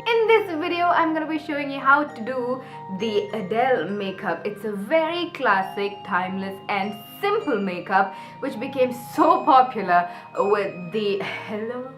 In this video, I'm gonna be showing you how to do the Adele makeup. It's a very classic, timeless and simple makeup which became so popular with the Hello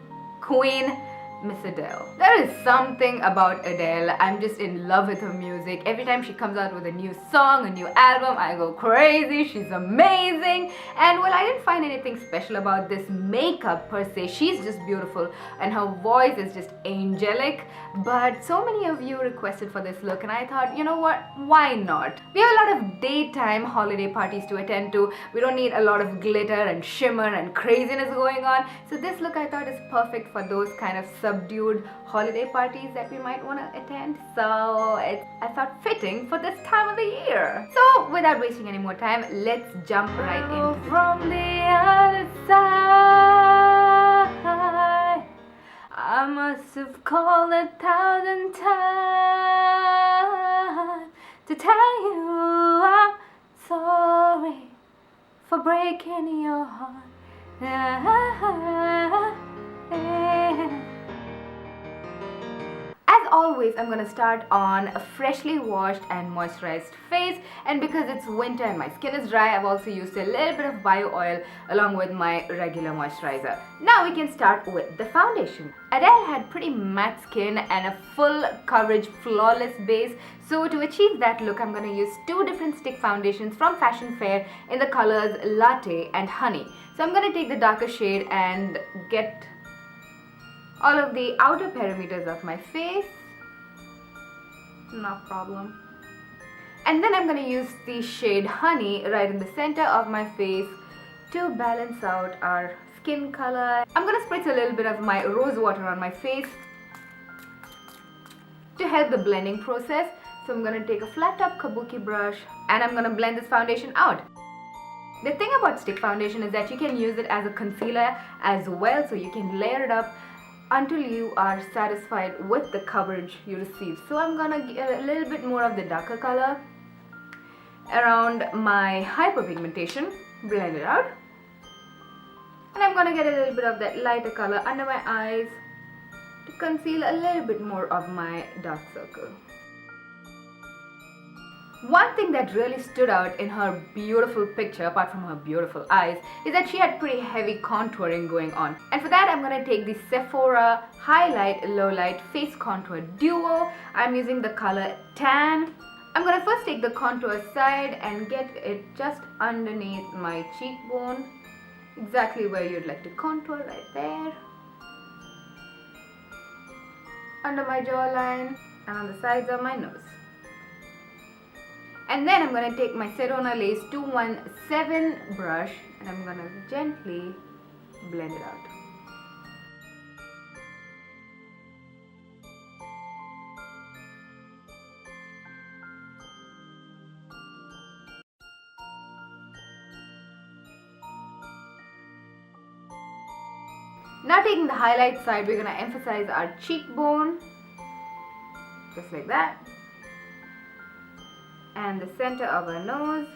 Queen, Miss Adele. There is something about Adele. I'm just in love with her music. Every time she comes out with a new song, a new album, I go crazy. She's amazing. And well, I didn't find anything special about this makeup per se. She's just beautiful and her voice is just angelic. But so many of you requested for this look and I thought, you know what, why not? We have a lot of daytime holiday parties to attend to. We don't need a lot of glitter and shimmer and craziness going on. So this look I thought is perfect for those kind of subdued holiday parties that we might want to attend. So I thought fitting for this time of the year. So without wasting any more time, let's jump right into it. From the other side, I must have called 1,000 times to tell you I'm sorry for breaking your heart. As always, I'm gonna start on a freshly washed and moisturized face, and because it's winter and my skin is dry, I've also used a little bit of bio oil along with my regular moisturizer. Now we can start with the foundation. Adele had pretty matte skin and a full coverage flawless base, so to achieve that look I'm gonna use two different stick foundations from Fashion Fair in the colors Latte and Honey. So I'm gonna take the darker shade and get all of the outer perimeters of my face, no problem. And then I'm going to use the shade Honey right in the center of my face to balance out our skin color. I'm going to spritz a little bit of my rose water on my face to help the blending process. So I'm going to take a flat top kabuki brush and I'm going to blend this foundation out. The thing about stick foundation is that you can use it as a concealer as well, so you can layer it up until you are satisfied with the coverage you receive. So I'm gonna get a little bit more of the darker color around my hyperpigmentation, blend it out, and I'm gonna get a little bit of that lighter color under my eyes to conceal a little bit more of my dark circle. One thing that really stood out in her beautiful picture, apart from her beautiful eyes, is that she had pretty heavy contouring going on. And for that, I'm going to take the Sephora Highlight Lowlight Face Contour Duo. I'm using the color Tan. I'm going to first take the contour side and get it just underneath my cheekbone, exactly where you'd like to contour, right there, under my jawline, and on the sides of my nose. And then I'm going to take my Sedona Lace 217 brush and I'm going to gently blend it out. Now taking the highlight side, we're going to emphasize our cheekbone, just like that. And the center of our nose,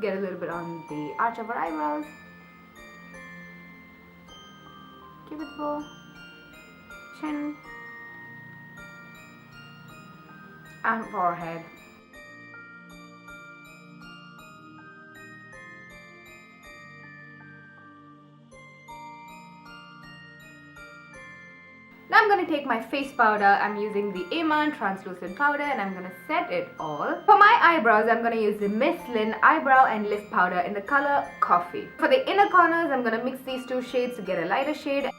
get a little bit on the arch of our eyebrows, cupid's bow, chin, and forehead. Now I'm going to take my face powder. I'm using the Iman translucent powder and I'm going to set it all. For my eyebrows, I'm going to use the Misslyn Eyebrow and Lift Powder in the color Coffee. For the inner corners, I'm going to mix these two shades to get a lighter shade.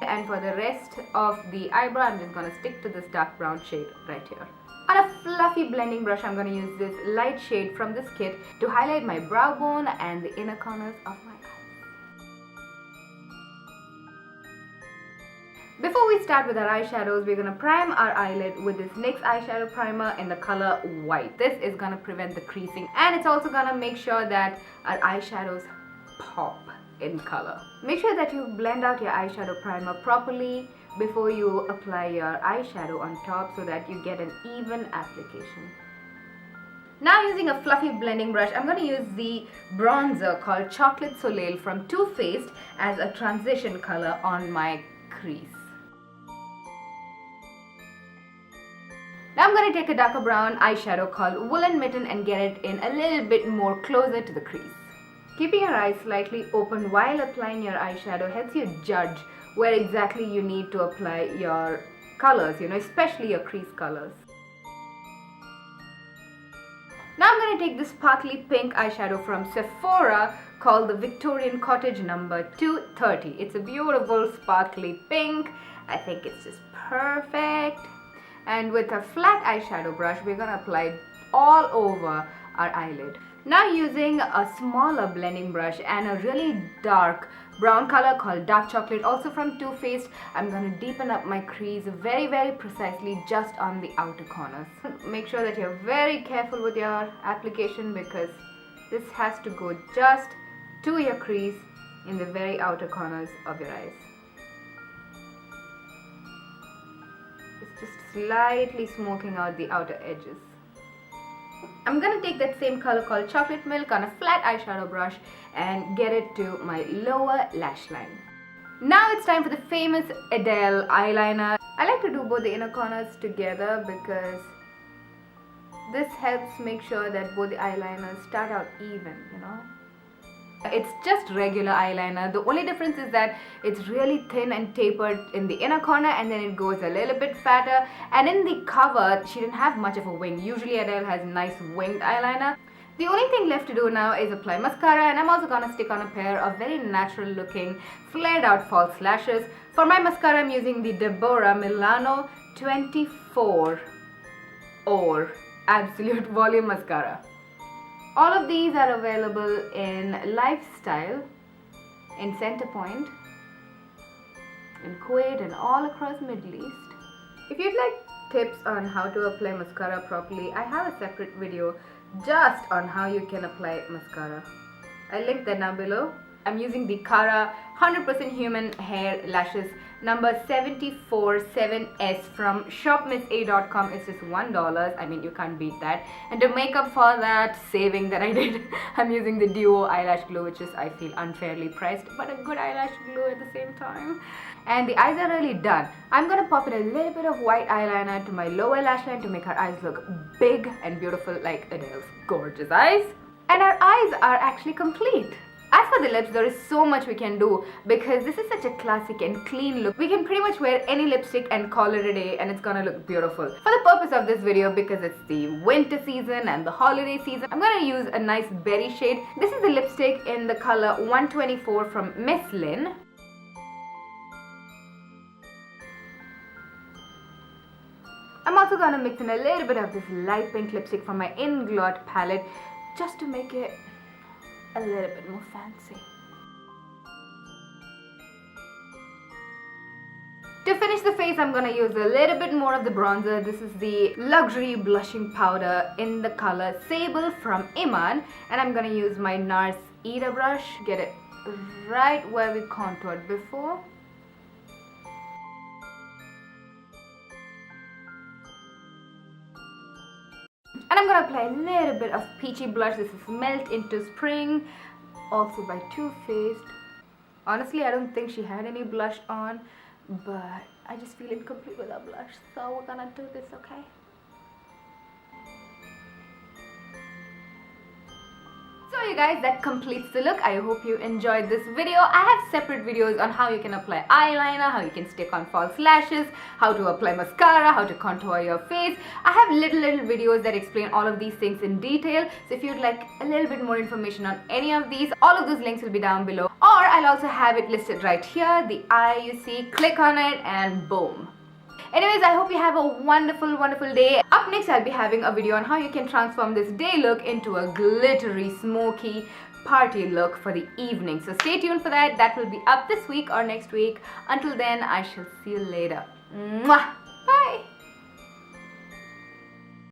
And for the rest of the eyebrow, I'm just going to stick to this dark brown shade right here. On a fluffy blending brush, I'm going to use this light shade from this kit to highlight my brow bone and the inner corners of my eyes. Before we start with our eyeshadows, we're going to prime our eyelid with this NYX eyeshadow primer in the color White. This is going to prevent the creasing and it's also going to make sure that our eyeshadows pop in color. Make sure that you blend out your eyeshadow primer properly before you apply your eyeshadow on top so that you get an even application. Now using a fluffy blending brush, I'm going to use the bronzer called Chocolate Soleil from Too Faced as a transition color on my crease. Now I'm going to take a darker brown eyeshadow called Woolen Mitten and get it in a little bit more closer to the crease. Keeping your eyes slightly open while applying your eyeshadow helps you judge where exactly you need to apply your colors, especially your crease colors. Now I'm going to take this sparkly pink eyeshadow from Sephora called the Victorian Cottage number 230. It's a beautiful sparkly pink. I think it's just perfect. And with a flat eyeshadow brush, we're going to apply it all over our eyelid. Now using a smaller blending brush and a really dark brown color called Dark Chocolate, also from Too Faced, I'm going to deepen up my crease very, very precisely just on the outer corners. Make sure that you're very careful with your application because this has to go just to your crease in the very outer corners of your eyes. It's just slightly smoking out the outer edges. I'm going to take that same color called Chocolate Milk on a flat eyeshadow brush and get it to my lower lash line. Now it's time for the famous Adele eyeliner. I like to do both the inner corners together because this helps make sure that both the eyeliners start out even, It's just regular eyeliner. The only difference is that it's really thin and tapered in the inner corner and then it goes a little bit fatter. And in the cover, she didn't have much of a wing. Usually Adele has nice winged eyeliner. The only thing left to do now is apply mascara, and I'm also going to stick on a pair of very natural looking flared out false lashes. For my mascara, I'm using the Deborah Milano 24 or Absolute Volume Mascara. All of these are available in Lifestyle, in Centrepoint, in Kuwait, and all across Middle East. If you'd like tips on how to apply mascara properly, I have a separate video just on how you can apply mascara. I'll link that down below. I'm using the Cara 100% Human Hair Lashes number 747S from shopmissa.com. It's just $1. I mean, you can't beat that. And to make up for that saving that I did, I'm using the Duo Eyelash Glue, which is, I feel, unfairly priced, but a good eyelash glue at the same time. And the eyes are really done. I'm going to pop in a little bit of white eyeliner to my lower lash line to make her eyes look big and beautiful like Adele's gorgeous eyes. And our eyes are actually complete. As for the lips, there is so much we can do because this is such a classic and clean look. We can pretty much wear any lipstick and call it a day and it's gonna look beautiful. For the purpose of this video, because it's the winter season and the holiday season, I'm gonna use a nice berry shade. This is the lipstick in the color 124 from Misslyn. I'm also gonna mix in a little bit of this light pink lipstick from my Inglot palette just to make it a little bit more fancy. To finish the face, I'm gonna use a little bit more of the bronzer. This is the Luxury Blushing Powder in the color Sable from Iman, and I'm gonna use my Nars Eater brush, get it right where we contoured before. And I'm gonna apply a little bit of peachy blush. This is Melt Into Spring, also by Too Faced. Honestly, I don't think she had any blush on, but I just feel incomplete without blush, so we're gonna do this, okay? So you guys, that completes the look. I hope you enjoyed this video. I have separate videos on how you can apply eyeliner, how you can stick on false lashes, how to apply mascara, how to contour your face. I have little videos that explain all of these things in detail. So if you'd like a little bit more information on any of these, all of those links will be down below. Or I'll also have it listed right here. The eye you see, click on it and boom. Anyways, I hope you have a wonderful, wonderful day. Up next, I'll be having a video on how you can transform this day look into a glittery, smoky party look for the evening. So stay tuned for that. That will be up this week or next week. Until then, I shall see you later. Mwah! Bye!